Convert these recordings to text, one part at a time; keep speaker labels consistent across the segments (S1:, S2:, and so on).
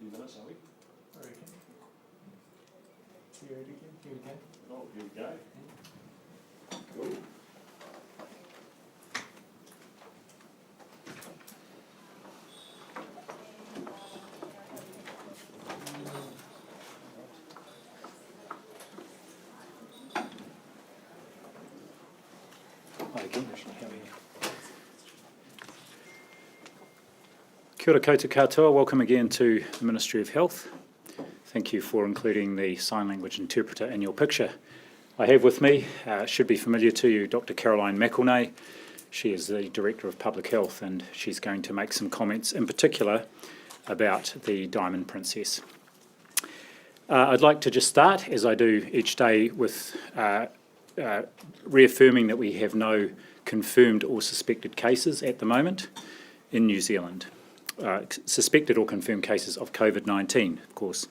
S1: few minutes, are we?
S2: I reckon. Here we go.
S1: Oh, here we go. Cool.
S3: Kia ora koutou katoa, welcome again to the Ministry of Health. Thank you for including the sign language interpreter in your picture. I have with me, should be familiar to you, Dr. Caroline McElnay. She is the Director of Public Health and she's going to make some comments in particular about the Diamond Princess. I'd like to just start, as I do each day, with reaffirming that we have no confirmed or suspected cases at the moment in New Zealand. Suspected or confirmed cases of COVID-19, of course.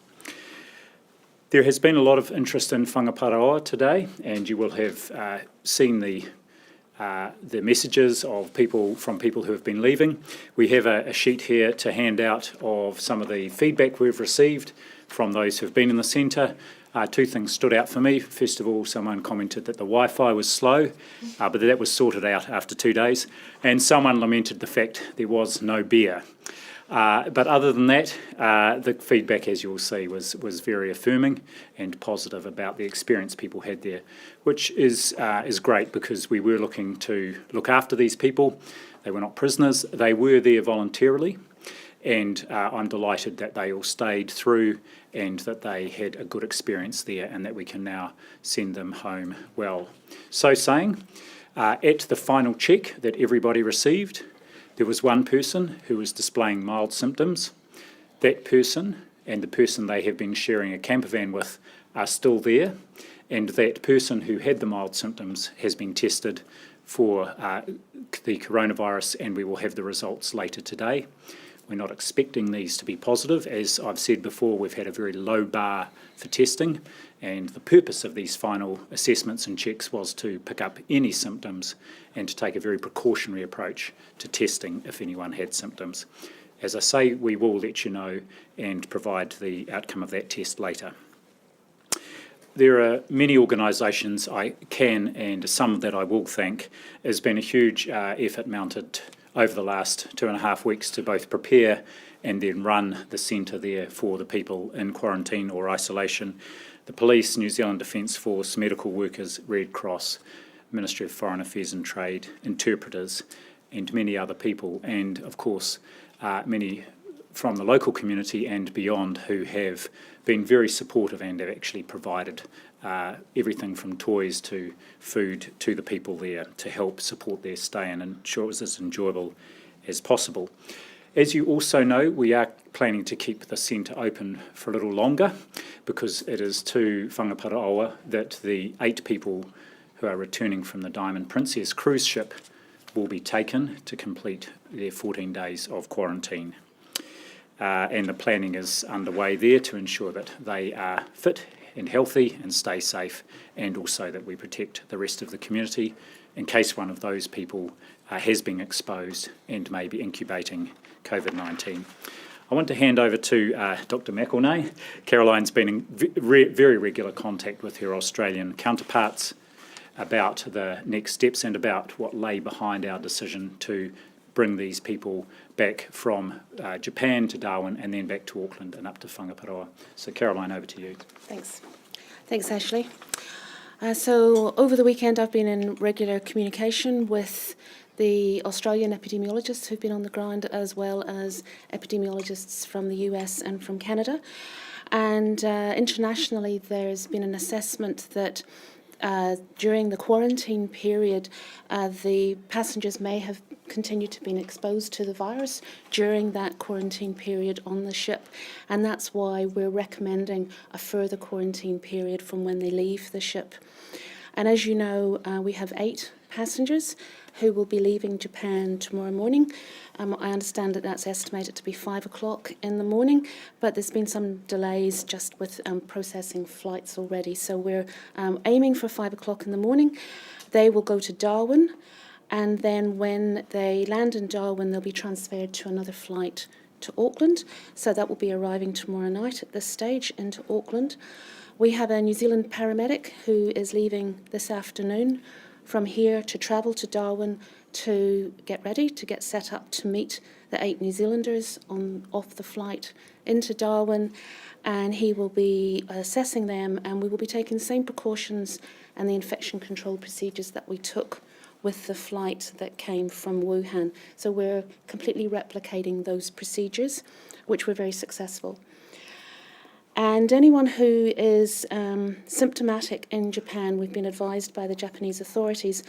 S3: There has been a lot of interest in whangaparaoa today, and you will have seen the messages of people who have been leaving. We have a sheet here to hand out of some of the feedback we've received from those who have been in the centre. Two things stood out for me. First of all, someone commented that the Wi-Fi was slow, but that was sorted out after 2 days. And someone lamented the fact there was no beer. But other than that, the feedback, as you will see, was very affirming and positive about the experience people had there, which is great because we were looking to look after these people. They were not prisoners. They were there voluntarily. And I'm delighted that they all stayed through and that they had a good experience there and that we can now send them home well. So saying, at the final check that everybody received, there was one person who was displaying mild symptoms. That person and the person they have been sharing a camper van with are still there, and that person who had the mild symptoms has been tested for the coronavirus, and we will have the results later today. We're not expecting these to be positive. As I've said before, we've had a very low bar for testing, and the purpose of these final assessments and checks was to pick up any symptoms and to take a very precautionary approach to testing if anyone had symptoms. As I say, we will let you know and provide the outcome of that test later. There are many organisations I can, and some that I will thank. There's been a huge effort mounted over the last 2.5 weeks to both prepare and then run the centre there for the people in quarantine or isolation. The police, New Zealand Defence Force, medical workers, Red Cross, Ministry of Foreign Affairs and Trade, interpreters, and many other people, and of course many from the local community and beyond who have been very supportive and have actually provided everything from toys to food to the people there to help support their stay and ensure it was as enjoyable as possible. As you also know, we are planning to keep the centre open for a little longer because it is to whangaparaoa that the 8 people who are returning from the Diamond Princess cruise ship will be taken to complete their 14 days of quarantine. And the planning is underway there to ensure that they are fit and healthy and stay safe, and also that we protect the rest of the community in case one of those people has been exposed and may be incubating COVID-19. I want to hand over to Dr. McElnay. Caroline's been in very regular contact with her Australian counterparts about the next steps and about what lay behind our decision to bring these people back from Japan to Darwin and then back to Auckland and up to Whangaparaoa. So Caroline, over to you.
S4: Thanks Ashley. So over the weekend I've been in regular communication with the Australian epidemiologists who've been on the ground, as well as epidemiologists from the US and from Canada. And internationally there's been an assessment that during the quarantine period, the passengers may have continued to be exposed to the virus during that quarantine period on the ship, and that's why we're recommending a further quarantine period from when they leave the ship. And as you know, we have 8 passengers who will be leaving Japan tomorrow morning. I understand that that's estimated to be 5 o'clock in the morning, but there's been some delays just with processing flights already. So we're aiming for 5 o'clock in the morning. They will go to Darwin, and then when they land in Darwin, they'll be transferred to another flight to Auckland. So that will be arriving tomorrow night at this stage into Auckland. We have a New Zealand paramedic who is leaving this afternoon from here to travel to Darwin to get ready, to get set up to meet the 8 New Zealanders off the flight into Darwin, and he will be assessing them, and we will be taking the same precautions and the infection control procedures that we took with the flight that came from Wuhan. So we're completely replicating those procedures, which were very successful. And anyone who is symptomatic in Japan, we've been advised by the Japanese authorities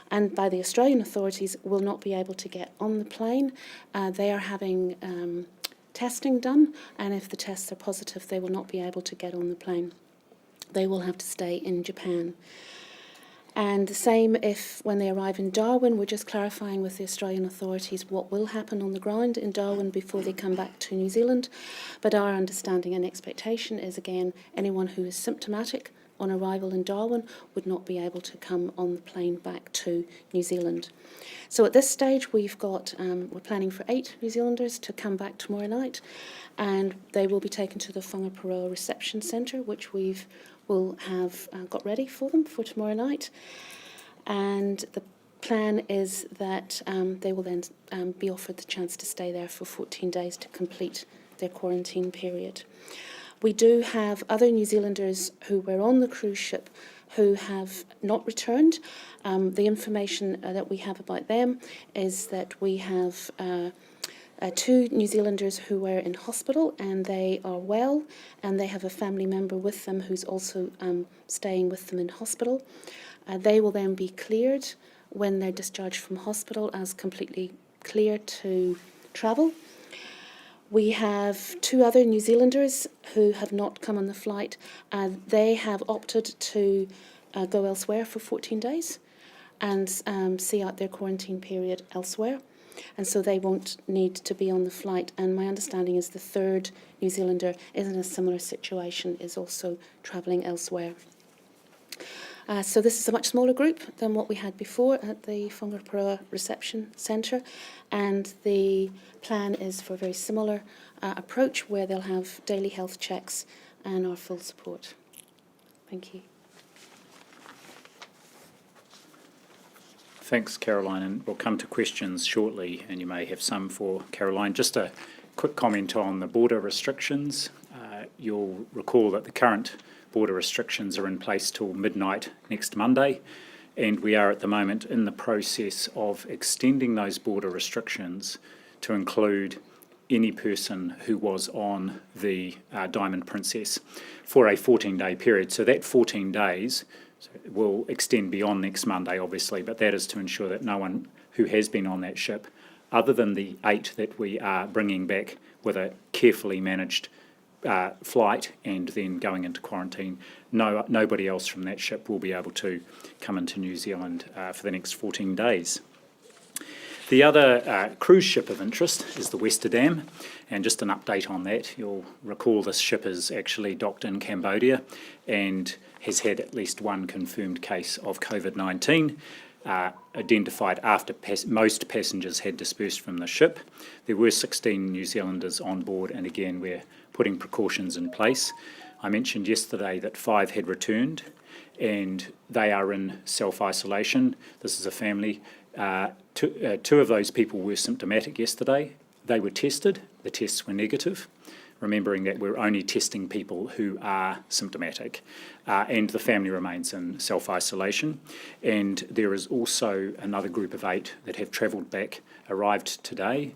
S4: and by the Australian authorities, will not be able to get on the plane. They are having testing done, and if the tests are positive, they will not be able to get on the plane. They will have to stay in Japan. And the same if when they arrive in Darwin, we're just clarifying with the Australian authorities what will happen on the ground in Darwin before they come back to New Zealand. But our understanding and expectation is, again, anyone who is symptomatic on arrival in Darwin would not be able to come on the plane back to New Zealand. So at this stage, we're planning for 8 New Zealanders to come back tomorrow night, and they will be taken to the Whangaparoa Reception Centre, which will have got ready for them for tomorrow night. And the plan is that they will then be offered the chance to stay there for 14 days to complete their quarantine period. We do have other New Zealanders who were on the cruise ship who have not returned. The information that we have about them is that we have 2 New Zealanders who were in hospital, and they are well, and they have a family member with them who's also staying with them in hospital. They will then be cleared when they're discharged from hospital as completely clear to travel. We have 2 other New Zealanders who have not come on the flight. They have opted to go elsewhere for 14 days and see out their quarantine period elsewhere. And so they won't need to be on the flight. And my understanding is the 3rd New Zealander is in a similar situation, is also travelling elsewhere. So this is a much smaller group than what we had before at the Whangaparoa Reception Centre, and the plan is for a very similar approach where they'll have daily health checks and our full support. Thank you.
S3: Thanks, Caroline, and we'll come to questions shortly, and you may have some for Caroline. Just a quick comment on the border restrictions. You'll recall that the current border restrictions are in place till midnight next Monday, and we are at the moment in the process of extending those border restrictions to include any person who was on the Diamond Princess for a 14-day period. So that 14 days will extend beyond next Monday, obviously, but that is to ensure that no one who has been on that ship, other than the 8 that we are bringing back with a carefully managed flight and then going into quarantine, nobody else from that ship will be able to come into New Zealand for the next 14 days. The other cruise ship of interest is the Westerdam, and just an update on that. You'll recall this ship is actually docked in Cambodia and has had at least 1 confirmed case of COVID-19, identified after most passengers had dispersed from the ship. There were 16 New Zealanders on board, and again we're putting precautions in place. I mentioned yesterday that 5 had returned, and they are in self-isolation. This is a family. 2 of those people were symptomatic yesterday. They were tested. The tests were negative, remembering that we're only testing people who are symptomatic, and the family remains in self-isolation. And there is also another group of 8 that have travelled back, arrived today,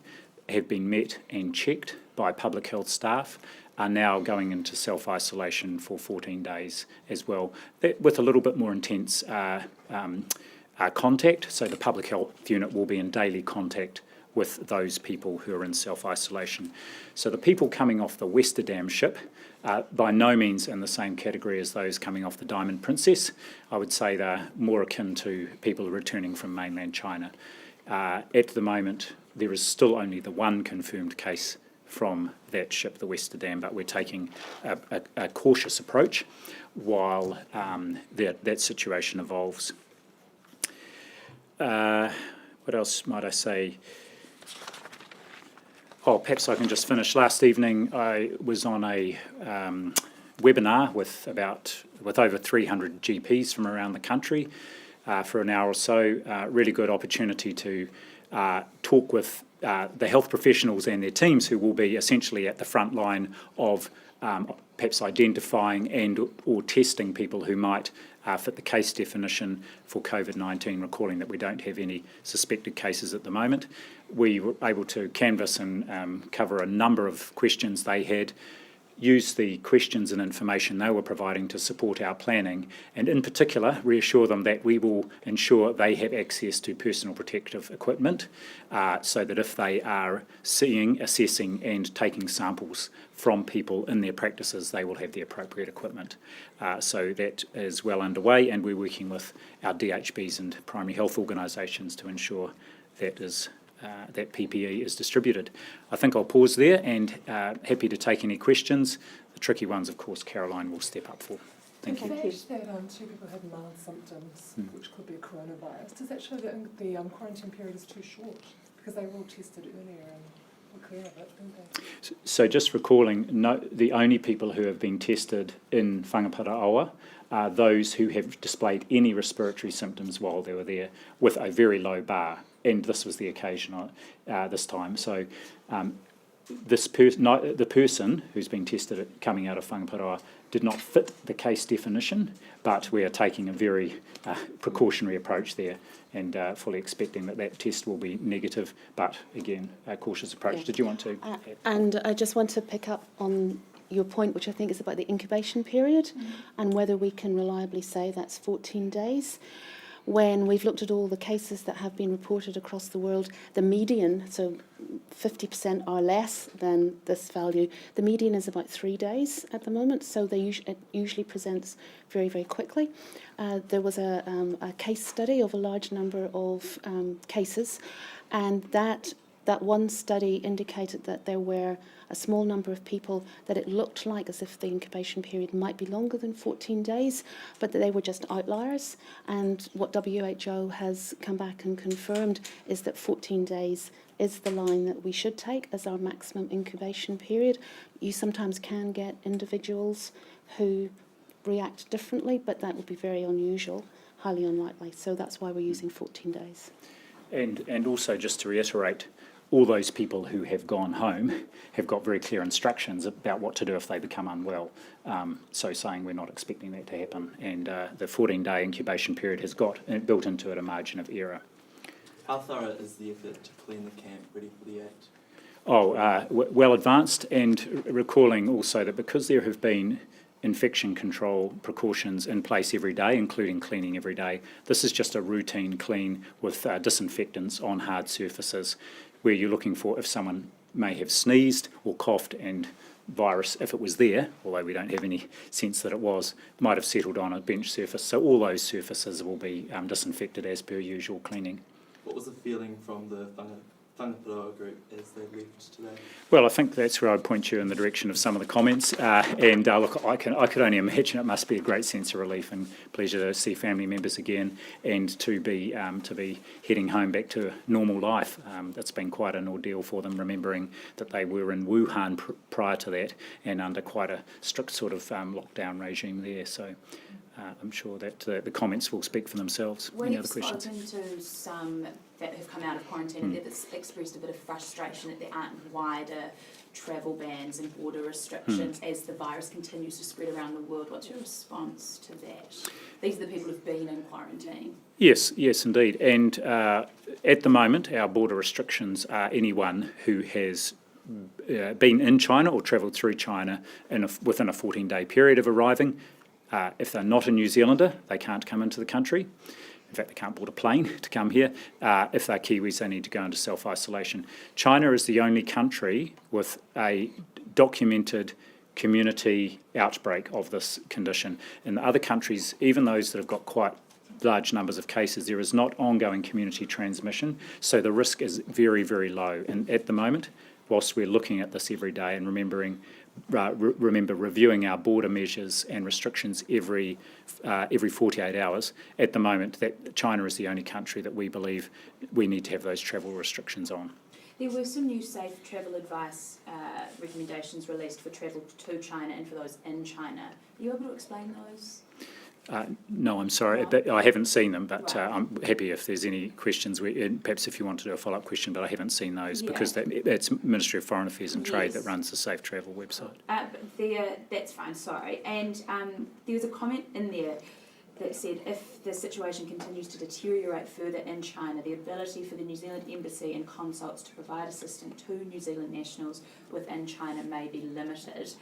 S3: have been met and checked by public health staff, are now going into self-isolation for 14 days as well, with a little bit more intense contact. So the public health unit will be in daily contact with those people who are in self-isolation. So the people coming off the Westerdam ship are by no means in the same category as those coming off the Diamond Princess. I would say they're more akin to people returning from mainland China. At the moment, there is still only the 1 confirmed case from that ship, the Westerdam, but we're taking a cautious approach while that situation evolves. What else might I say? perhaps I can just finish. Last evening, I was on a webinar with over 300 GPs from around the country for an hour or so. Really good opportunity to talk with the health professionals and their teams who will be essentially at the front line of perhaps identifying and or testing people who might fit the case definition for COVID-19, recalling that we don't have any suspected cases at the moment. We were able to canvass and cover a number of questions they had, use the questions and information they were providing to support our planning, and in particular reassure them that we will ensure they have access to personal protective equipment so that if they are seeing, assessing and taking samples from people in their practices, they will have the appropriate equipment. So that is well underway, and we're working with our DHBs and primary health organisations to ensure that that PPE is distributed. I think I'll pause there and happy to take any questions. The tricky ones, of course, Caroline will step up for. Thank you.
S2: The fact that 2 people had mild symptoms, which could be a coronavirus, does that show that the quarantine period is too short? Because they were all tested earlier and were clear of it, didn't they?
S3: So just recalling, the only people who have been tested in Whangaparaoa are those who have displayed any respiratory symptoms while they were there with a very low bar. And this was the occasion this time. So the person who's been tested coming out of Whangaparaoa did not fit the case definition, but we are taking a very precautionary approach there and fully expecting that test will be negative, but again, a cautious approach.
S4: Yeah.
S3: Did you want to add?
S4: And I just want to pick up on your point, which I think is about the incubation period and whether we can reliably say that's 14 days. When we've looked at all the cases that have been reported across the world, the median, so 50% are less than this value, the median is about 3 days at the moment, so it usually presents very, very quickly. There was a case study of a large number of cases, and that one study indicated that there were a small number of people that it looked like as if the incubation period might be longer than 14 days, but that they were just outliers. And what WHO has come back and confirmed is that 14 days is the line that we should take as our maximum incubation period. You sometimes can get individuals who react differently, but that would be very unusual, highly unlikely. So that's why we're using 14 days.
S3: And also just to reiterate, all those people who have gone home have got very clear instructions about what to do if they become unwell. So saying we're not expecting that to happen. And the 14-day incubation period has got built into it a margin of error.
S5: How thorough is the effort to clean the camp ready for the Act?
S3: Well advanced, and recalling also that because there have been infection control precautions in place every day, including cleaning every day, this is just a routine clean with disinfectants on hard surfaces, where you're looking for if someone may have sneezed or coughed and virus, if it was there, although we don't have any sense that it was, might have settled on a bench surface. So all those surfaces will be disinfected as per usual cleaning.
S5: What was the feeling from the Whangaparaoa group as they left today?
S3: Well, I think that's where I'd point you in the direction of some of the comments. Look, I could only imagine it must be a great sense of relief and pleasure to see family members again, and to be heading home back to normal life. That's been quite an ordeal for them, remembering that they were in Wuhan prior to that and under quite a strict sort of lockdown regime there. So I'm sure that the comments will speak for themselves. Any other questions?
S6: We've spoken to some that have come out of quarantine that have expressed a bit of frustration that there aren't wider travel bans and border restrictions as the virus continues to spread around the world. What's your response to that? These are the people who've been in quarantine. Yes,
S3: indeed. And at the moment, our border restrictions are anyone who has been in China or travelled through China within a 14-day period of arriving. If they're not a New Zealander, they can't come into the country. In fact, they can't board a plane to come here. If they're Kiwis, they need to go into self-isolation. China is the only country with a documented community outbreak of this condition. In the other countries, even those that have got quite large numbers of cases, there is not ongoing community transmission, so the risk is very, very low. And at the moment, whilst we're looking at this every day and remember reviewing our border measures and restrictions every 48 hours, at the moment that China is the only country that we believe we need to have those travel restrictions on.
S6: There were some new safe travel advice recommendations released for travel to China and for those in China. Are you able to explain those?
S3: No, I'm sorry,
S6: No.
S3: but I haven't seen them, but
S6: Right.
S3: I'm happy if there's any questions, perhaps if you want to do a follow-up question, but I haven't seen those,
S6: Yeah.
S3: because that's Ministry of Foreign Affairs and Trade that
S6: Yes.
S3: runs the Safe Travel website.
S6: That's fine, sorry. And there was a comment in there that said if the situation continues to deteriorate further in China, the ability for the New Zealand Embassy and consults to provide assistance to New Zealand nationals within China may be limited.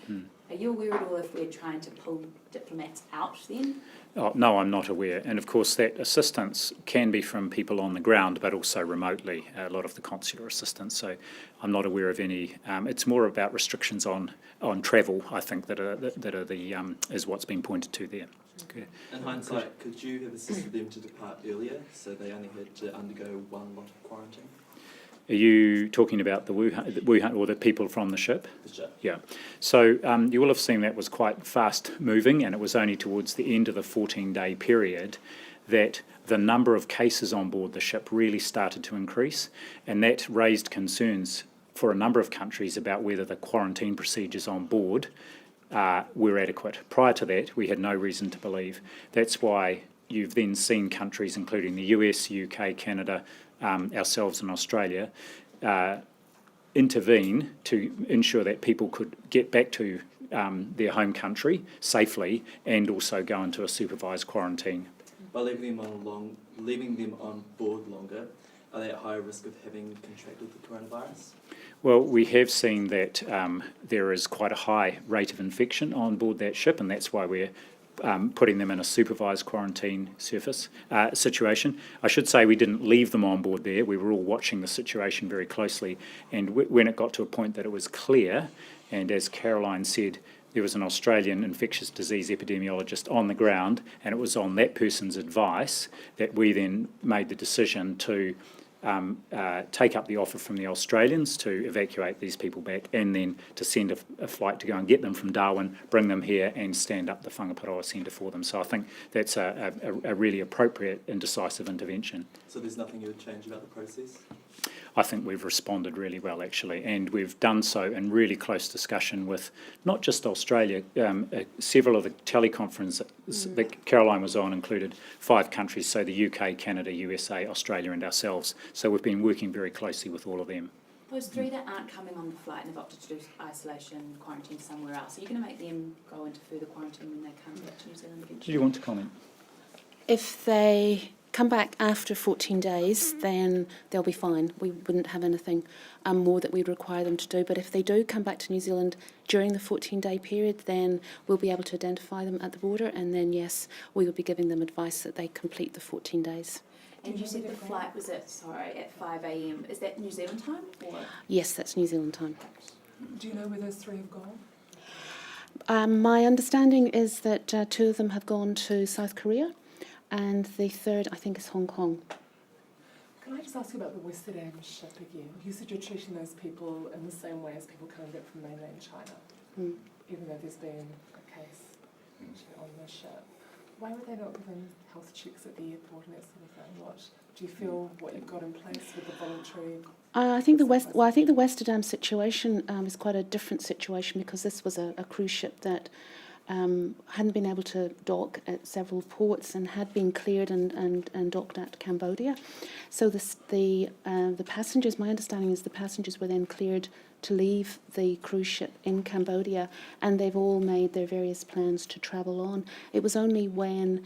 S6: Are you aware at all if we're trying to pull diplomats out then?
S3: Oh, no, I'm not aware. And of course, that assistance can be from people on the ground, but also remotely, a lot of the consular assistance. So I'm not aware of any. It's more about restrictions on travel, I think, that is what's been pointed to there. Okay.
S5: In hindsight, could you have assisted them to depart earlier so they only had to undergo one lot of quarantine?
S3: Are you talking about the Wuhan or the people from the ship?
S5: The ship.
S3: Yeah. So you will have seen that was quite fast moving, and it was only towards the end of the 14-day period that the number of cases on board the ship really started to increase, and that raised concerns for a number of countries about whether the quarantine procedures on board were adequate. Prior to that, we had no reason to believe. That's why you've then seen countries, including the US, UK, Canada, ourselves and Australia, intervene to ensure that people could get back to their home country safely and also go into a supervised quarantine.
S5: By leaving them on board longer, are they at higher risk of having contracted the coronavirus?
S3: Well, we have seen that there is quite a high rate of infection on board that ship, and that's why we're putting them in a supervised quarantine situation. I should say we didn't leave them on board there. We were all watching the situation very closely, and when it got to a point that it was clear, and as Caroline said, there was an Australian infectious disease epidemiologist on the ground, and it was on that person's advice that we then made the decision to take up the offer from the Australians to evacuate these people back, and then to send a flight to go and get them from Darwin, bring them here and stand up the Whangaparoa Centre for them. So I think that's a really appropriate and decisive intervention.
S5: So there's nothing you would change about the process?
S3: I think we've responded really well, actually, and we've done so in really close discussion with not just Australia. Several of the teleconferences that Caroline was on included 5 countries, so the UK, Canada, USA, Australia and ourselves. So we've been working very closely with all of them.
S6: Those 3 that aren't coming on the flight and have opted to do isolation, quarantine somewhere else, are you going to make them go into further quarantine when they come back to New Zealand again?
S3: Did you want to comment?
S4: If they come back after 14 days, then they'll be fine. We wouldn't have anything more that we'd require them to do. But if they do come back to New Zealand during the 14-day period, then we'll be able to identify them at the border, and then, yes, we will be giving them advice that they complete the 14 days.
S6: And you said the flight was at 5 a.m. Is that New Zealand time? Or?
S4: Yes, that's New Zealand time.
S2: Do you know where those 3 have gone?
S4: My understanding is that 2 of them have gone to South Korea, and the 3rd, I think, is Hong Kong.
S2: Can I just ask you about the Westerdam ship again? You said you're treating those people in the same way as people coming back from mainland China, even though there's been a case on the ship. Why were they not given health checks at the airport and that sort of thing? What do you feel what you've got in place with the voluntary?
S4: I think the Westerdam situation is quite a different situation, because this was a cruise ship that hadn't been able to dock at several ports and had been cleared and docked at Cambodia. So the passengers, my understanding is the passengers were then cleared to leave the cruise ship in Cambodia, and they've all made their various plans to travel on. It was only when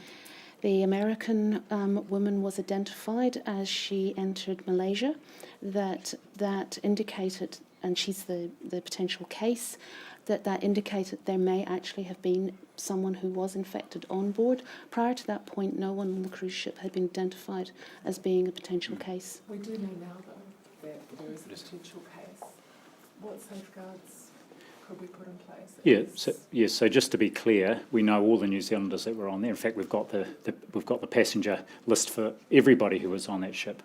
S4: the American woman was identified as she entered Malaysia that indicated, and she's the potential case, that indicated there may actually have been someone who was infected on board. Prior to that point, no one on the cruise ship had been identified as being a potential case.
S2: We do know now, though, that there is a potential case. What safeguards could we put in place?
S3: So just to be clear, we know all the New Zealanders that were on there. In fact, we've got the passenger list for everybody who was on that ship.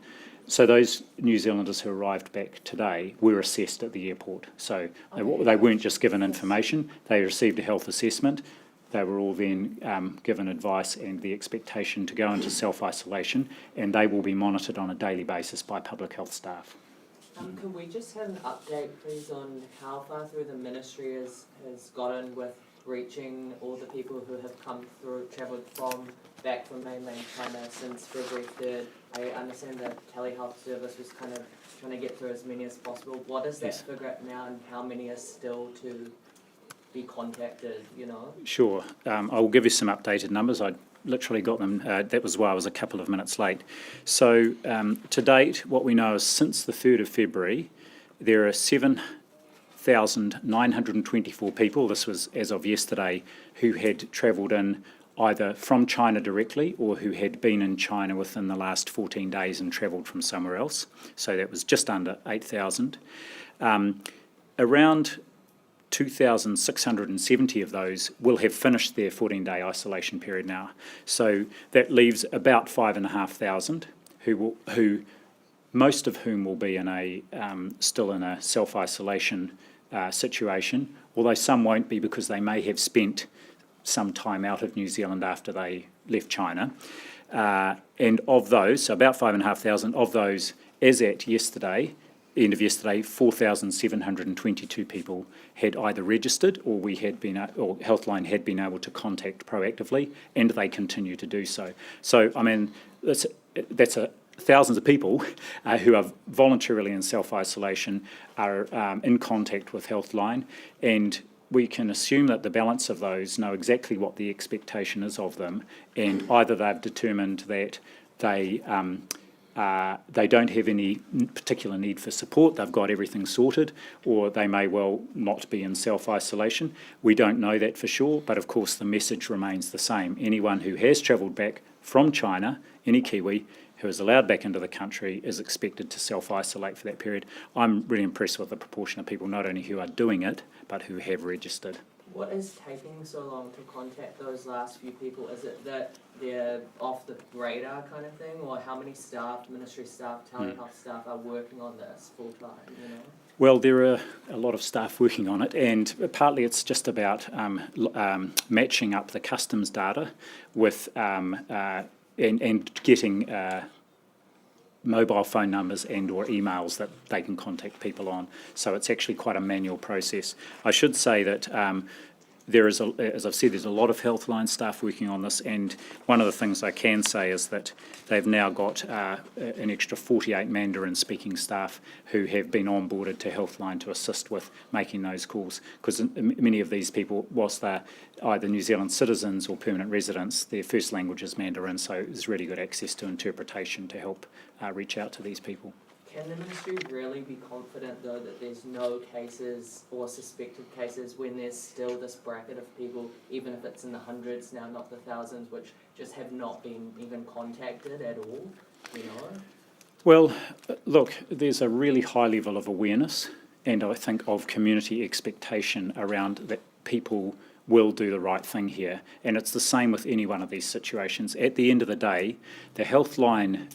S3: So those New Zealanders who arrived back today were assessed at the airport. So they weren't just given information, they received a health assessment. They were all then given advice and the expectation to go into self-isolation, and they will be monitored on a daily basis by public health staff.
S7: Can we just have an update, please, on how far through the ministry has gotten with reaching all the people who have travelled back from mainland China since February 3rd? I understand the telehealth service was kind of trying to get through as many as possible. What is that
S3: Yes.
S7: figure at now, and how many are still to be contacted, you know?
S3: Sure. I will give you some updated numbers. I literally got them. That was why I was a couple of minutes late. So to date, what we know is since the 3rd of February, there are 7,924 people, this was as of yesterday, who had travelled in either from China directly or who had been in China within the last 14 days and travelled from somewhere else. So that was just under 8,000. Around 2,670 of those will have finished their 14-day isolation period now. So that leaves about 5,500 who most of whom will be in a still in a self-isolation situation, although some won't be because they may have spent some time out of New Zealand after they left China. And of those, so about 5,500 of those, as at yesterday, end of yesterday, 4,722 people had either registered or or Healthline had been able to contact proactively, and they continue to do so. So, I mean, that's thousands of people who are voluntarily in self-isolation are in contact with Healthline, and we can assume that the balance of those know exactly what the expectation is of them, and either they've determined that they don't have any particular need for support, they've got everything sorted, or they may well not be in self-isolation. We don't know that for sure, but of course the message remains the same. Anyone who has travelled back from China, any Kiwi, who is allowed back into the country is expected to self-isolate for that period. I'm really impressed with the proportion of people not only who are doing it, but who have registered.
S7: What is taking so long to contact those last few people? Is it that they're off the radar kind of thing, or how many staff, ministry staff, telehealth staff are working on this full time, you know?
S3: Well, there are a lot of staff working on it, and partly it's just about matching up the customs data with and getting mobile phone numbers and or emails that they can contact people on. So it's actually quite a manual process. I should say that there is, as I've said, there's a lot of Healthline staff working on this, and one of the things I can say is that they've now got an extra 48 Mandarin-speaking staff who have been onboarded to Healthline to assist with making those calls, because many of these people, whilst they're either New Zealand citizens or permanent residents, their first language is Mandarin, so there's really good access to interpretation to help reach out to these people.
S7: Can the ministry really be confident, though, that there's no cases or suspected cases when there's still this bracket of people, even if it's in the hundreds now, not the thousands, which just have not been even contacted at all, you know?
S3: Well, look, there's a really high level of awareness and I think of community expectation around that people will do the right thing here. And it's the same with any one of these situations. At the end of the day, the Healthline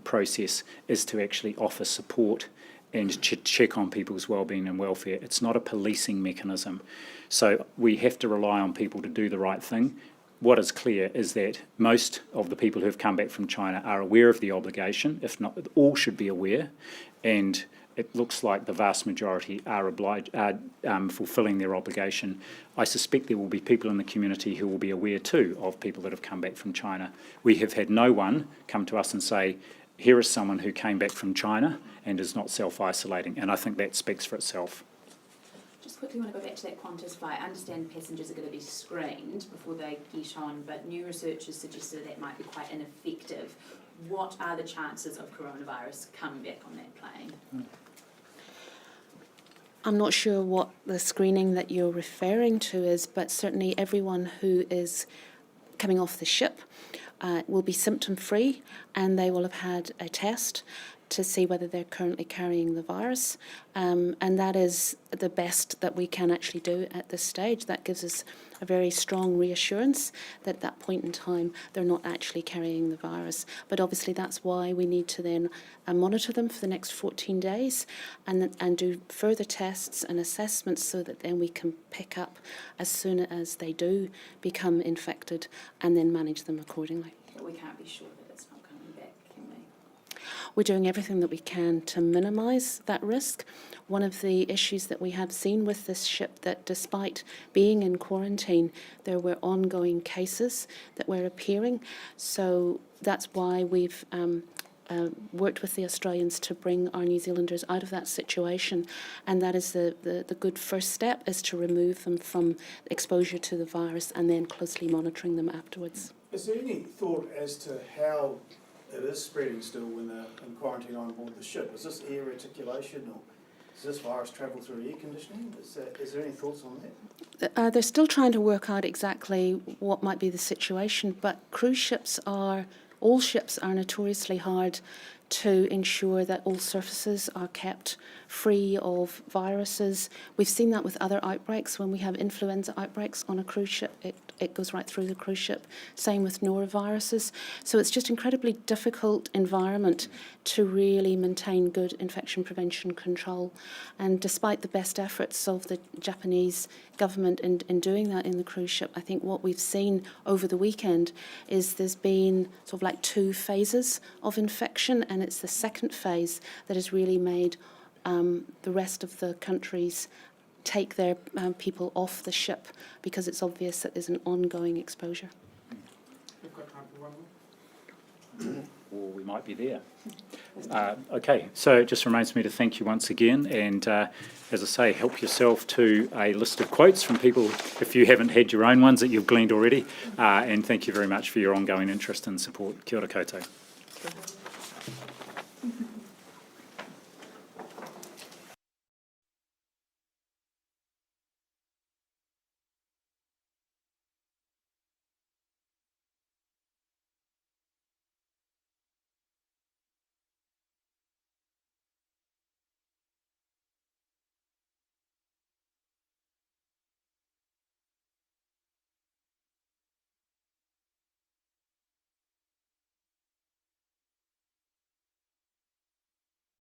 S3: process is to actually offer support and check on people's wellbeing and welfare. It's not a policing mechanism. So we have to rely on people to do the right thing. What is clear is that most of the people who have come back from China are aware of the obligation, if not all should be aware, and it looks like the vast majority are fulfilling their obligation. I suspect there will be people in the community who will be aware too of people that have come back from China. We have had no one come to us and say, here is someone who came back from China and is not self-isolating, and I think that speaks for itself.
S6: Just quickly want to go back to that quantify. I understand passengers are going to be screened before they get on, but new research has suggested that might be quite ineffective. What are the chances of coronavirus coming back on that plane?
S4: I'm not sure what the screening that you're referring to is, but certainly everyone who is coming off the ship will be symptom-free, and they will have had a test to see whether they're currently carrying the virus. And that is the best that we can actually do at this stage. That gives us a very strong reassurance that at that point in time they're not actually carrying the virus. But obviously that's why we need to then monitor them for the next 14 days and do further tests and assessments so that then we can pick up as soon as they do become infected and then manage them accordingly.
S6: But we can't be sure that it's not coming back, can we?
S4: we're doing everything that we can to minimise that risk. One of the issues that we have seen with this ship, that despite being in quarantine, there were ongoing cases that were appearing. So that's why we've worked with the Australians to bring our New Zealanders out of that situation, and that is the good first step, is to remove them from exposure to the virus and then closely monitoring them afterwards.
S8: Is there any thought as to how it is spreading still when they're in quarantine on board the ship? Is this air reticulation, or does this virus travel through air conditioning? Is there any thoughts on that?
S4: They're still trying to work out exactly what might be the situation, but all ships are notoriously hard to ensure that all surfaces are kept free of viruses. We've seen that with other outbreaks. When we have influenza outbreaks on a cruise ship, it goes right through the cruise ship. Same with noroviruses. So it's just incredibly difficult environment to really maintain good infection prevention control. And despite the best efforts of the Japanese government in doing that in the cruise ship, I think what we've seen over the weekend is there's been sort of like 2 phases of infection, and it's the second phase that has really made the rest of the countries take their people off the ship, because it's obvious that there's an ongoing exposure.
S9: We've got time for one more.
S3: Or we might be there. Okay, so it just remains me to thank you once again, and as I say, help yourself to a list of quotes from people if you haven't had your own ones that you've gleaned already, and thank you very much for your ongoing interest and support. Kia ora koutou.